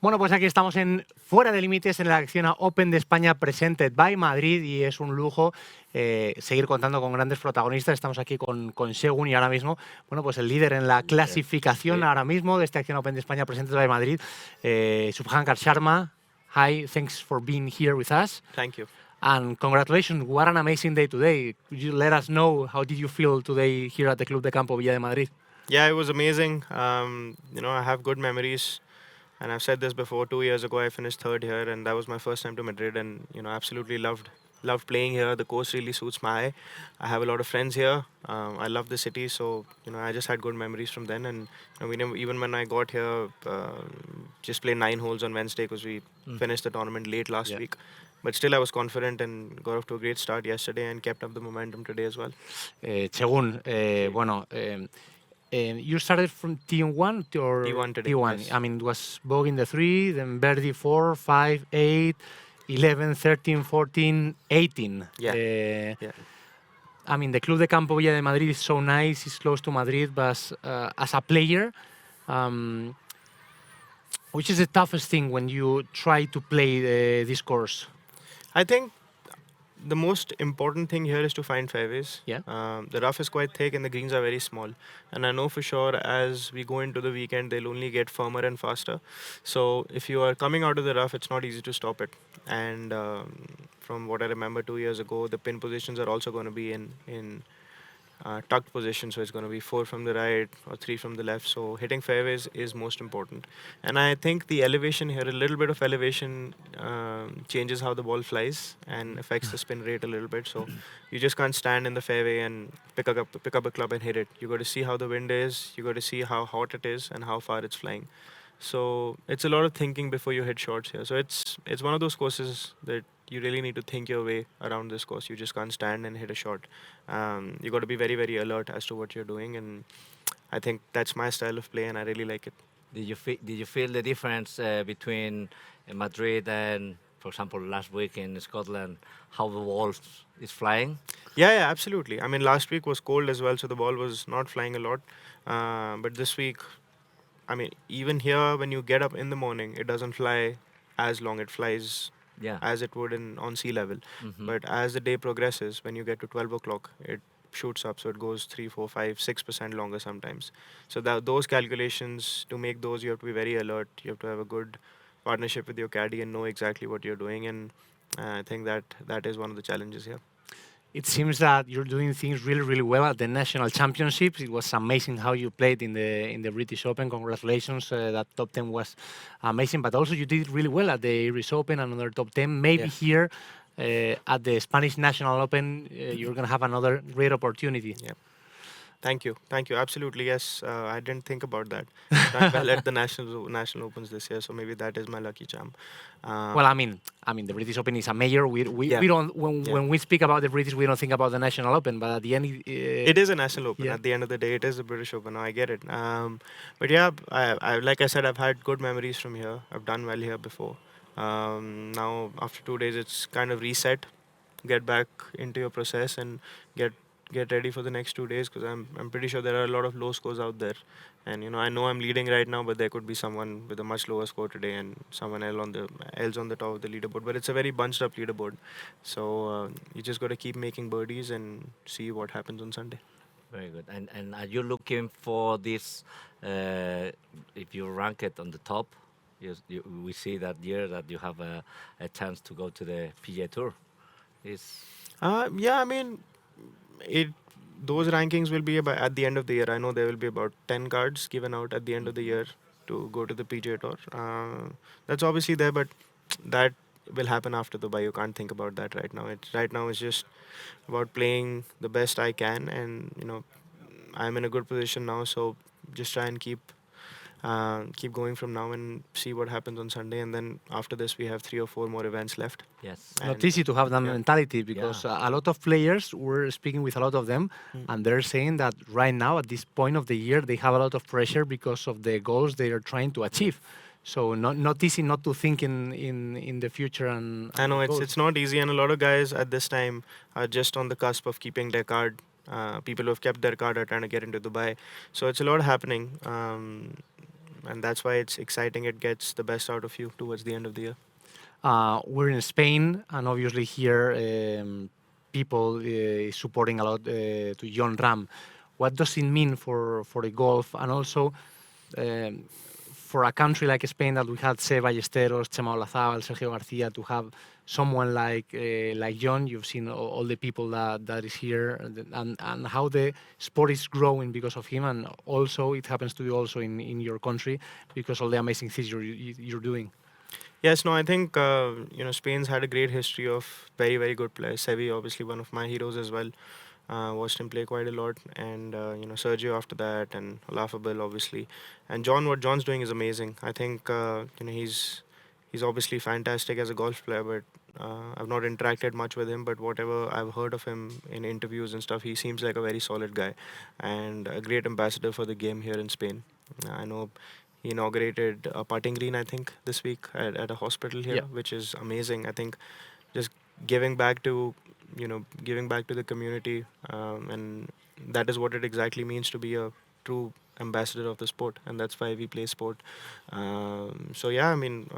Bueno, pues aquí estamos en Fuera de Límites, en el Acciona Open de España, presented by Madrid, y es un lujo seguir contando con grandes protagonistas. Estamos aquí con Segun y ahora mismo, bueno, pues el líder en la clasificación ahora mismo de este Acciona Open de España, presented by Madrid, Subhankar Sharma. Hi, thanks for being here with us. Thank you. And congratulations, what an amazing day today. Could you let us know how did you feel today here at the Club de Campo Villa de Madrid? Yeah, it was amazing. I have good memories. And I've said this before, 2 years ago I finished third here and that was my first time to Madrid and, absolutely loved playing here. The course really suits my eye. I have a lot of friends here. I love the city, so, I just had good memories from then. And we never, even when I got here, just played 9 holes on Wednesday because we finished the tournament late last week. But still I was confident and got off to a great start yesterday and kept up the momentum today as well. Según, you started from T1 or T1 today. T1. Yes. I mean, it was bogey in the 3, then birdie 4, 5, 8, 11, 13, 14, 18. Yeah. I mean, the Club de Campo Villa de Madrid is so nice. It's close to Madrid, but as a player, which is the toughest thing when you try to play this course? I think the most important thing here is to find fairways. Yeah. The rough is quite thick and the greens are very small. And I know for sure as we go into the weekend, they'll only get firmer and faster. So if you are coming out of the rough, it's not easy to stop it. And from what I remember 2 years ago, the pin positions are also going to be in tucked position, so it's going to be 4 from the right or 3 from the left. So hitting fairways is most important. And I think the elevation here, a little bit of elevation changes how the ball flies and affects the spin rate a little bit. So you just can't stand in the fairway and pick up a club and hit it. You got to see how the wind is, you got to see how hot it is and how far it's flying. So it's a lot of thinking before you hit shots here. So it's one of those courses that you really need to think your way around this course. You just can't stand and hit a shot. You got to be very, very alert as to what you're doing, and I think that's my style of play, and I really like it. Did you feel the difference between Madrid and, for example, last week in Scotland, how the ball is flying? Yeah, absolutely. I mean, last week was cold as well, so the ball was not flying a lot. But this week, I mean, even here, when you get up in the morning, it doesn't fly as long. It flies as it would on sea level. But as the day progresses, when you get to 12 o'clock, it shoots up. So it goes 3, 4, 5, 6% longer sometimes. So those calculations, to make those, you have to be very alert. You have to have a good partnership with your caddy and know exactly what you're doing. And I think that is one of the challenges here. It seems that you're doing things really, really well at the national championships. It was amazing how you played in the British Open. Congratulations, that top 10 was amazing. But also you did really well at the Irish Open, another top 10. Maybe here at the Spanish National Open, you're going to have another great opportunity. Yeah. Thank you. Absolutely, yes. I didn't think about that. Done well at the national opens this year, so maybe that is my lucky charm. Well, I mean, the British Open is a major. We don't when we speak about the British, we don't think about the National Open. But at the end, it is a National Open. At the end of the day, it is a British Open. I get it. But yeah, I like I said, I've had good memories from here. I've done well here before. Now after 2 days, it's kind of reset. Get back into your process and get ready for the next 2 days, because I'm pretty sure there are a lot of low scores out there, and I know I'm leading right now, but there could be someone with a much lower score today and someone else on the top of the leaderboard. But it's a very bunched up leaderboard, so you just got to keep making birdies and see what happens on Sunday. Very good. And are you looking for this? If you rank it on the top, we see that year that you have a chance to go to the PGA Tour. Yeah, I mean, those rankings will be about at the end of the year. I know there will be about 10 cards given out at the end of the year to go to the PGA Tour. That's obviously there, but that will happen after Dubai. You can't think about that right now. Right now it's just about playing the best I can, and I'm in a good position now, so just try and keep going from now and see what happens on Sunday. And then after this, we have 3 or 4 more events left. Yes. Not easy to have that mentality, because a lot of players, we're speaking with a lot of them, and they're saying that right now, at this point of the year, they have a lot of pressure because of the goals they are trying to achieve. So not easy not to think in the future. And I know it's not easy, and a lot of guys at this time are just on the cusp of keeping their card. People who have kept their card are trying to get into Dubai. So it's a lot happening. and that's why it's exciting. It gets the best out of you towards the end of the year. We're in Spain, and obviously here people supporting a lot to John Ram. What does it mean for the golf, and also um, for a country like Spain that we had Se Ballesteros, Chema Olazábal, Sergio Garcia, to have someone like John? You've seen all the people that is here, and how the sport is growing because of him, and also it happens to be also in your country because all the amazing things you're doing. Yes, no, I think Spain's had a great history of very, very good players. Sevi, obviously one of my heroes as well. Watched him play quite a lot, and Sergio after that, and Olafable obviously, and John. What John's doing is amazing. I think he's obviously fantastic as a golf player, but I've not interacted much with him. But whatever I've heard of him in interviews and stuff, he seems like a very solid guy, and a great ambassador for the game here in Spain. I know he inaugurated a putting green, I think, this week at a hospital here, Yeah. which is amazing. I think just giving back to giving back to the community, and that is what it exactly means to be a true ambassador of the sport, and that's why we play sport. So yeah, I mean,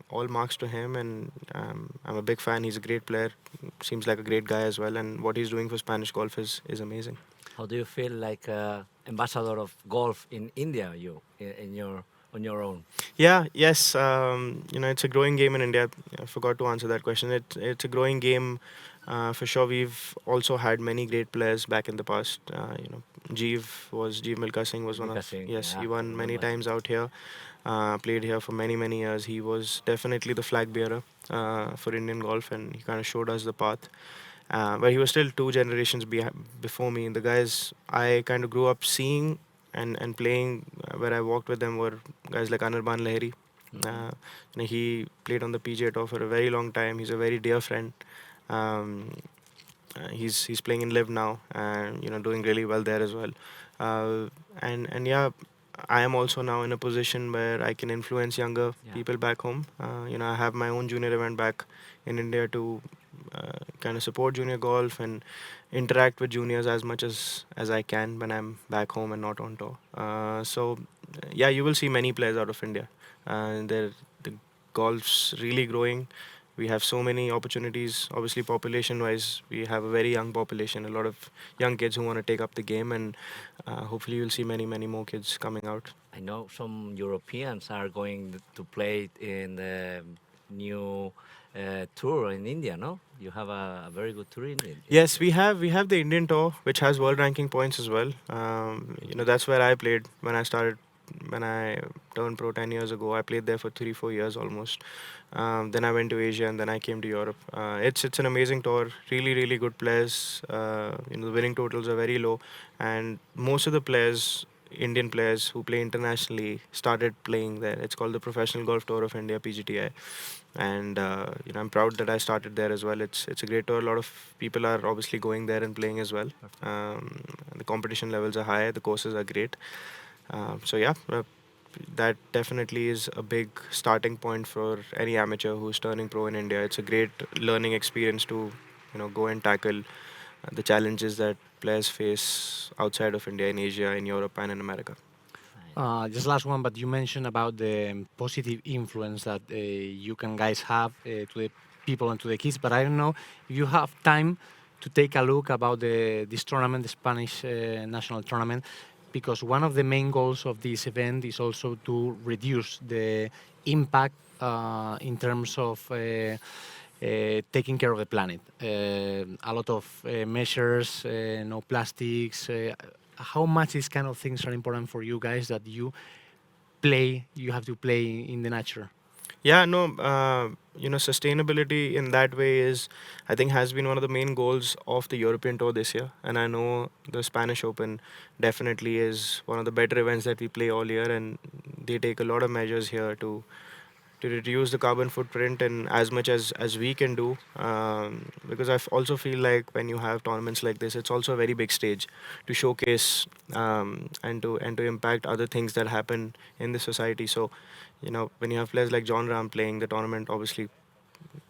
all marks to him, and I'm a big fan. He's a great player, seems like a great guy as well, and what he's doing for Spanish golf is amazing. How do you feel like ambassador of golf in India? You in your on your own. Yeah, yes. It's a growing game in India. I forgot to answer that question. It's a growing game for sure. We've also had many great players back in the past. Jeev Milkha Singh was one Milkha of, Singh, yes, yeah, he I won many remember. times out here. Played here for many years. He was definitely the flag bearer for Indian golf, and he kind of showed us the path. But he was still two generations before me. The guys I kind of grew up seeing and playing, where I walked with them, were guys like Anirban Lahiri. Mhm. He played on the PGA Tour for a very long time. He's a very dear friend. Um, he's playing in Live now, and doing really well there as well. And yeah, I am also now in a position where I can influence younger Yeah. people back home. I have my own junior event back in India to kind of support junior golf and interact with juniors as much as I can when I'm back home and not on tour. Yeah, you will see many players out of India. The golf's really growing. We have so many opportunities. Obviously, population-wise, we have a very young population. A lot of young kids who want to take up the game, and hopefully, you'll see many more kids coming out. I know some Europeans are going to play in the new tour in India. No, you have a very good tour in India. Yes, we have the Indian tour, which has world ranking points as well. That's where I played when I turned pro 10 years ago. I played there for 3-4 years almost. Then I went to Asia, and then I came to Europe. It's an amazing tour. Really good players. The winning totals are very low, and most of the players. Indian players who play internationally started playing there. It's called the Professional Golf Tour of India (PGTI), and I'm proud that I started there as well. It's a great tour. A lot of people are obviously going there and playing as well. The competition levels are high. The courses are great. So yeah, that definitely is a big starting point for any amateur who's turning pro in India. It's a great learning experience to go and tackle the challenges that players face outside of India, in Asia, in Europe, and in America. Just last one, but you mentioned about the positive influence that you can guys have to the people and to the kids. But I don't know if you have time to take a look about this tournament, the Spanish national tournament, because one of the main goals of this event is also to reduce the impact in terms of taking care of the planet. A lot of measures, no plastics. How much these kind of things are important for you guys that you have to play in the nature? Yeah, no, sustainability in that way I think, has been one of the main goals of the European Tour this year. And I know the Spanish Open definitely is one of the better events that we play all year, and they take a lot of measures here to reduce the carbon footprint, and as much as we can do, because also feel like when you have tournaments like this, it's also a very big stage to showcase, and to impact other things that happen in the society. So when you have players like John Ram playing, the tournament obviously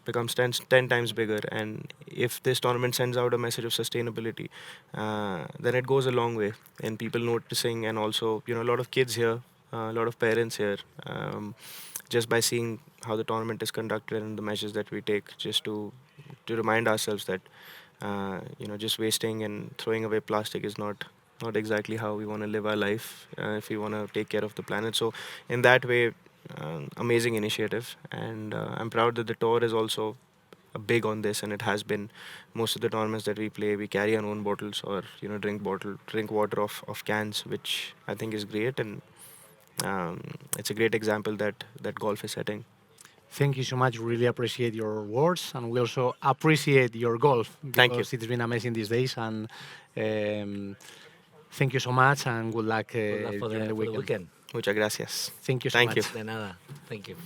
becomes 10 times bigger. And if this tournament sends out a message of sustainability, then it goes a long way in people noticing. And also, a lot of kids here a lot of parents here, just by seeing how the tournament is conducted and the measures that we take, just to remind ourselves that just wasting and throwing away plastic is not exactly how we want to live our life if we want to take care of the planet. So in that way, amazing initiative, and I'm proud that the tour is also big on this, and it has been. Most of the tournaments that we play, we carry our own bottles, or drink water of cans, which I think is great, and it's a great example that golf is setting. Thank you so much. Really appreciate your words, and we also appreciate your golf Thank you. because it's been amazing these days. And thank you so much, and good luck, Good luck for during the the weekend. weekend. Muchas gracias. Thank you so Thank much. you. De nada. Thank you.